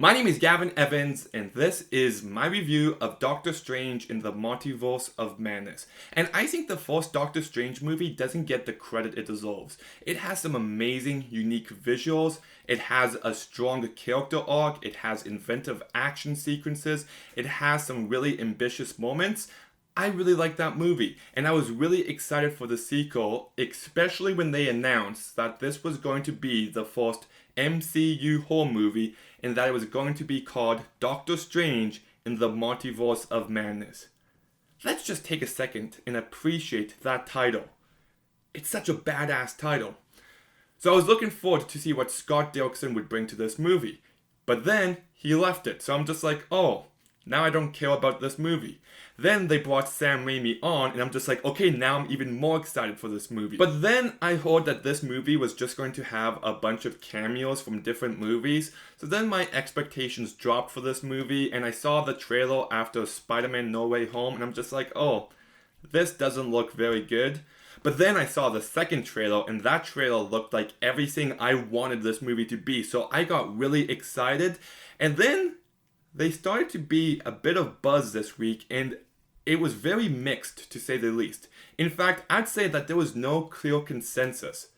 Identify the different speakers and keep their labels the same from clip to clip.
Speaker 1: My name is Gavin Evans, and this is my review of Doctor Strange in the Multiverse of Madness. And I think the first Doctor Strange movie doesn't get the credit it deserves. It has some amazing, unique visuals, it has a strong character arc, it has inventive action sequences, it has some really ambitious moments. I really liked that movie, and I was really excited for the sequel, especially when they announced that this was going to be the first MCU horror movie and that it was going to be called Doctor Strange in the Multiverse of Madness. Let's just take a second and appreciate that title. It's such a badass title. So I was looking forward to see what Scott Derrickson would bring to this movie, but then he left it, so I'm just like, oh, now I don't care about this movie. Then they brought Sam Raimi on, and I'm just like, okay, now I'm even more excited for this movie. But then I heard that this movie was just going to have a bunch of cameos from different movies, so then my expectations dropped for this movie, and I saw the trailer after Spider-Man No Way Home, and I'm just like, oh, this doesn't look very good. But then I saw the second trailer, and that trailer looked like everything I wanted this movie to be, so I got really excited, and then they started to be a bit of buzz this week, and it was very mixed, to say the least. In fact, I'd say that there was no clear consensus.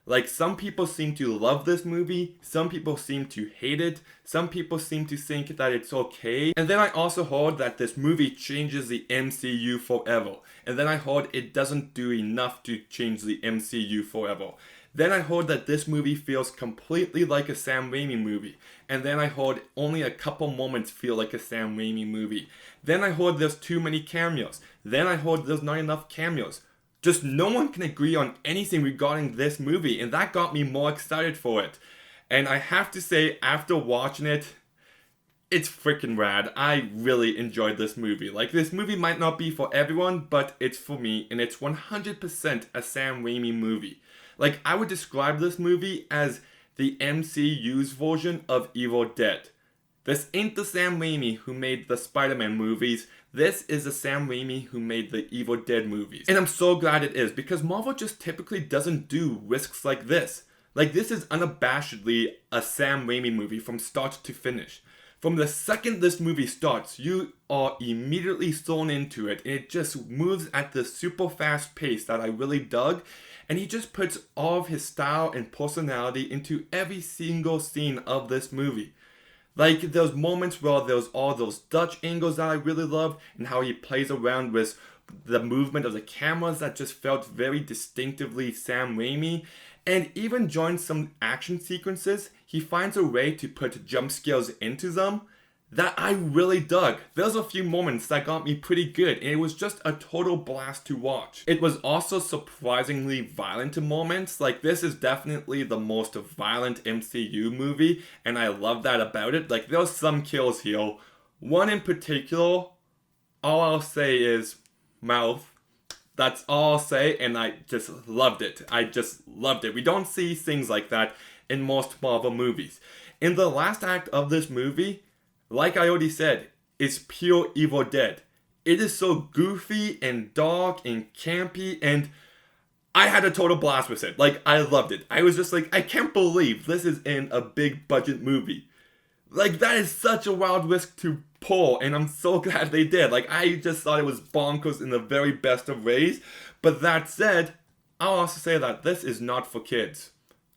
Speaker 1: Like, some people seem to love this movie, some people seem to hate it, some people seem to think that it's okay. And then I also heard that this movie changes the MCU forever. And then I heard it doesn't do enough to change the MCU forever. Then I heard that this movie feels completely like a Sam Raimi movie. And then I heard only a couple moments feel like a Sam Raimi movie. Then I heard there's too many cameos. Then I heard there's not enough cameos. Just no one can agree on anything regarding this movie, and that got me more excited for it. And I have to say, after watching it, it's freaking rad. I really enjoyed this movie. Like, this movie might not be for everyone, but it's for me, and it's 100% a Sam Raimi movie. Like, I would describe this movie as the MCU's version of Evil Dead. This ain't the Sam Raimi who made the Spider-Man movies. This is the Sam Raimi who made the Evil Dead movies. And I'm so glad it is, because Marvel just typically doesn't do risks like this. Like, this is unabashedly a Sam Raimi movie from start to finish. From the second this movie starts, you are immediately thrown into it, and it just moves at this super fast pace that I really dug. And he just puts all of his style and personality into every single scene of this movie. Like, there's moments where there's all those Dutch angles that I really love, and how he plays around with the movement of the cameras that just felt very distinctively Sam Raimi. And even during some action sequences, he finds a way to put jump scares into them that I really dug. There's a few moments that got me pretty good, and it was just a total blast to watch. It was also surprisingly violent in moments. Like, this is definitely the most violent MCU movie, and I love that about it. Like, there's some kills here. One in particular, all I'll say is mouth. That's all I'll say, and I just loved it. I just loved it. We don't see things like that in most Marvel movies. In the last act of this movie, like I already said, it's pure Evil Dead. It is so goofy and dark and campy, and I had a total blast with it. Like, I loved it. I was just like, I can't believe this is in a big budget movie. Like, that is such a wild risk to pull, and I'm so glad they did. Like, I just thought it was bonkers in the very best of ways. But that said, I'll also say that this is not for kids.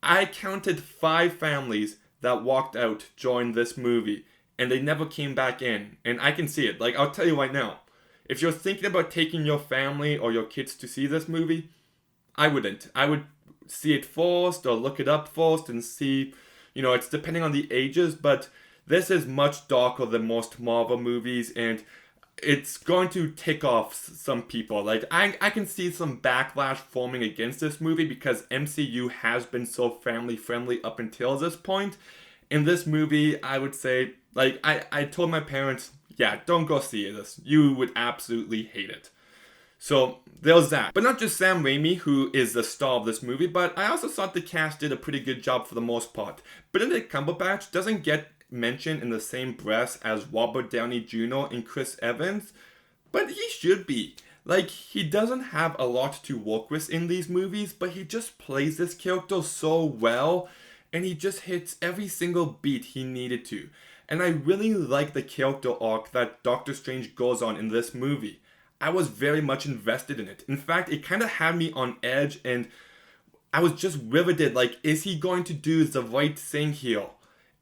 Speaker 1: I counted 5 families that walked out during this movie, and they never came back in. And I can see it. Like, I'll tell you right now, if you're thinking about taking your family or your kids to see this movie, I wouldn't. I would see it first or look it up first and see, it's depending on the ages, but this is much darker than most Marvel movies, and it's going to tick off some people. Like, I can see some backlash forming against this movie because MCU has been so family friendly up until this point. In this movie, I would say, like, I told my parents, yeah, don't go see this. You would absolutely hate it. So, there's that. But not just Sam Raimi, who is the star of this movie, but I also thought the cast did a pretty good job for the most part. Benedict Cumberbatch doesn't get mentioned in the same breath as Robert Downey Jr. and Chris Evans, but he should be. Like, he doesn't have a lot to work with in these movies, but he just plays this character so well, and he just hits every single beat he needed to. And I really like the character arc that Doctor Strange goes on in this movie. I was very much invested in it. In fact, it kind of had me on edge, and I was just riveted. Like, is he going to do the right thing here?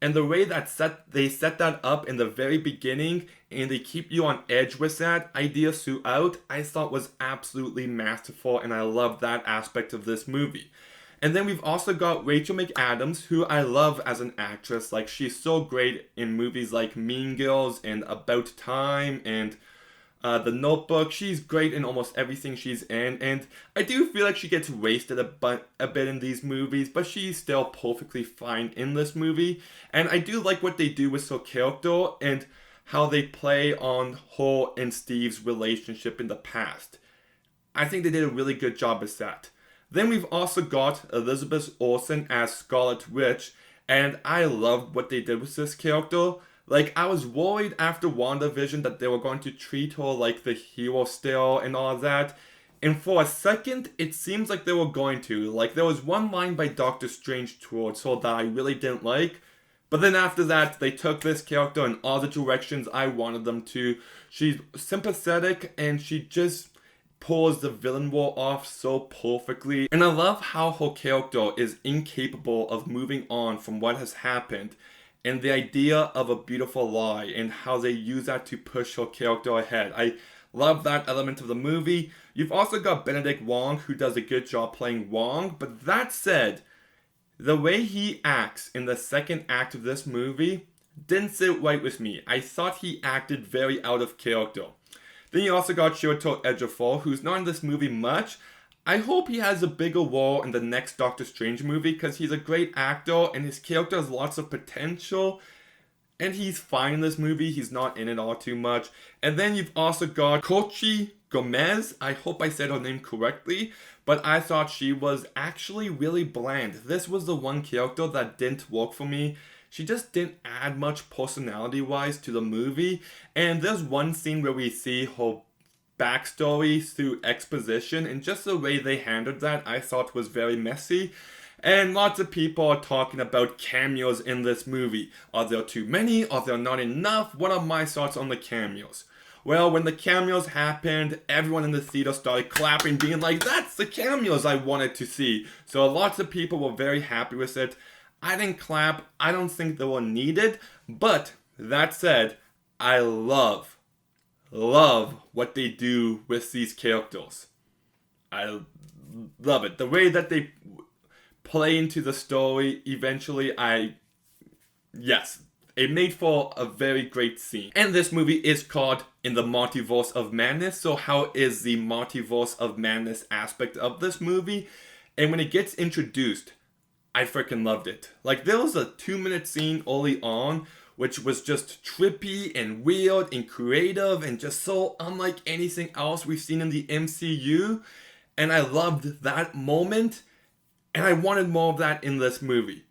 Speaker 1: And the way that they set that up in the very beginning, and they keep you on edge with that idea throughout, I thought was absolutely masterful, and I love that aspect of this movie. And then we've also got Rachel McAdams, who I love as an actress. Like, she's so great in movies like Mean Girls and About Time and The Notebook. She's great in almost everything she's in, and I do feel like she gets wasted a bit in these movies, but she's still perfectly fine in this movie. And I do like what they do with her character and how they play on her and Steve's relationship in the past. I think they did a really good job with that. Then we've also got Elizabeth Olsen as Scarlet Witch, and I loved what they did with this character. Like, I was worried after WandaVision that they were going to treat her like the hero still and all of that. And for a second, it seems like they were going to. Like, there was one line by Doctor Strange towards her that I really didn't like. But then after that, they took this character in all the directions I wanted them to. She's sympathetic, and she just pulls the villain role off so perfectly. And I love how her character is incapable of moving on from what has happened, and the idea of a beautiful lie and how they use that to push her character ahead. I love that element of the movie. You've also got Benedict Wong, who does a good job playing Wong, but that said, the way he acts in the second act of this movie didn't sit right with me. I thought he acted very out of character. Then you also got Chiwetel Ejiofor, who's not in this movie much. I hope he has a bigger role in the next Doctor Strange movie, because he's a great actor and his character has lots of potential. And he's fine in this movie, he's not in it all too much. And then you've also got Kochi Gomez, I hope I said her name correctly, but I thought she was actually really bland. This was the one character that didn't work for me. She just didn't add much personality-wise to the movie. And there's one scene where we see her backstory through exposition, and just the way they handled that I thought was very messy. And lots of people are talking about cameos in this movie. Are there too many? Are there not enough? What are my thoughts on the cameos? Well, when the cameos happened, everyone in the theater started clapping, being like, that's the cameos I wanted to see. So lots of people were very happy with it. I didn't clap. I don't think they were needed. But that said, I love what they do with these characters. I love it. The way that they play into the story, eventually, yes, it made for a very great scene. And this movie is called In the Multiverse of Madness. So how is the Multiverse of Madness aspect of this movie? And when it gets introduced, I freaking loved it. Like, there was a 2-minute scene early on which was just trippy and weird and creative and just so unlike anything else we've seen in the MCU. And I loved that moment, and I wanted more of that in this movie.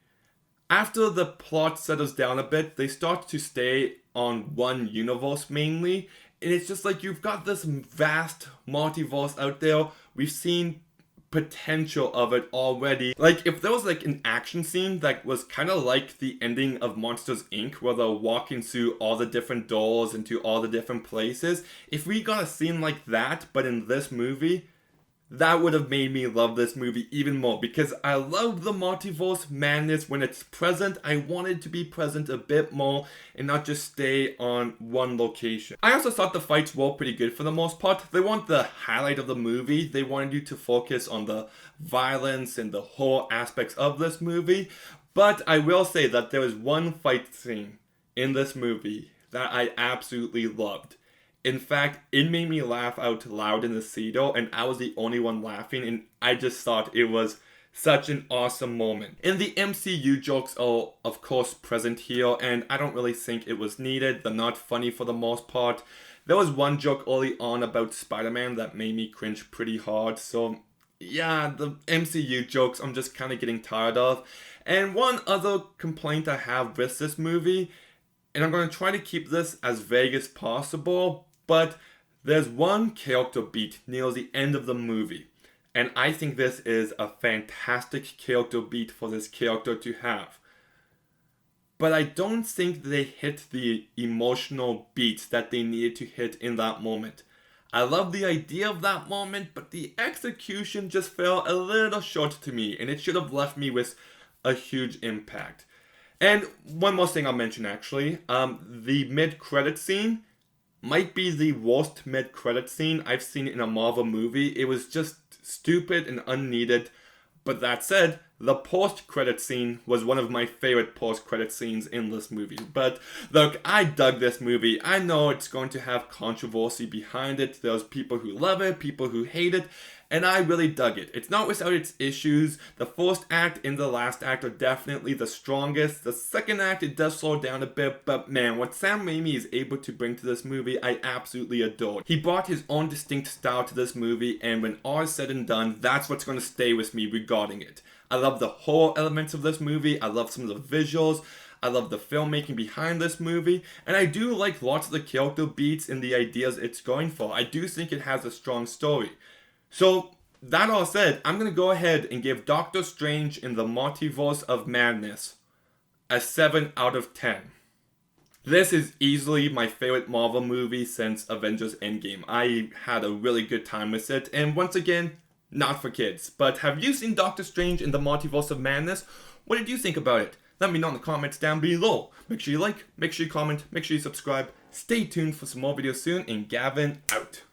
Speaker 1: After the plot settles down a bit, they start to stay on one universe mainly, and it's just like you've got this vast multiverse out there. We've seen potential of it already. Like, if there was like an action scene that was kind of like the ending of Monsters Inc., where they're walking through all the different doors into all the different places, if we got a scene like that but in this movie, that would have made me love this movie even more, because I love the multiverse madness when it's present. I want it to be present a bit more and not just stay on one location. I also thought the fights were pretty good for the most part. They weren't the highlight of the movie. They wanted you to focus on the violence and the horror aspects of this movie. But I will say that there is one fight scene in this movie that I absolutely loved. In fact, it made me laugh out loud in the theater, and I was the only one laughing, and I just thought it was such an awesome moment. And the MCU jokes are, of course, present here, and I don't really think it was needed. They're not funny for the most part. There was one joke early on about Spider-Man that made me cringe pretty hard, so yeah, the MCU jokes I'm just kind of getting tired of. And one other complaint I have with this movie, and I'm going to try to keep this as vague as possible, but there's one character beat near the end of the movie, and I think this is a fantastic character beat for this character to have. but I don't think they hit the emotional beats that they needed to hit in that moment. I love the idea of that moment, but the execution just fell a little short to me, and it should have left me with a huge impact. And one more thing I'll mention actually, the mid-credit scene might be the worst mid-credit scene I've seen in a Marvel movie. It was just stupid and unneeded. But that said, the post-credit scene was one of my favorite post-credit scenes in this movie. But look, I dug this movie. I know it's going to have controversy behind it. There's people who love it, people who hate it, and I really dug it. It's not without its issues. The first act and the last act are definitely the strongest. The second act, it does slow down a bit, but man, what Sam Raimi is able to bring to this movie, I absolutely adore. He brought his own distinct style to this movie, and when all is said and done, that's what's going to stay with me regarding it. I love the horror elements of this movie. I love some of the visuals. I love the filmmaking behind this movie. And I do like lots of the character beats and the ideas it's going for. I do think it has a strong story. So, that all said, I'm going to go ahead and give Doctor Strange in the Multiverse of Madness a 7 out of 10. This is easily my favorite Marvel movie since Avengers Endgame. I had a really good time with it. And once again, not for kids. But have you seen Doctor Strange in the Multiverse of Madness? What did you think about it? Let me know in the comments down below. Make sure you like, make sure you comment, make sure you subscribe. Stay tuned for some more videos soon, and Gavin out.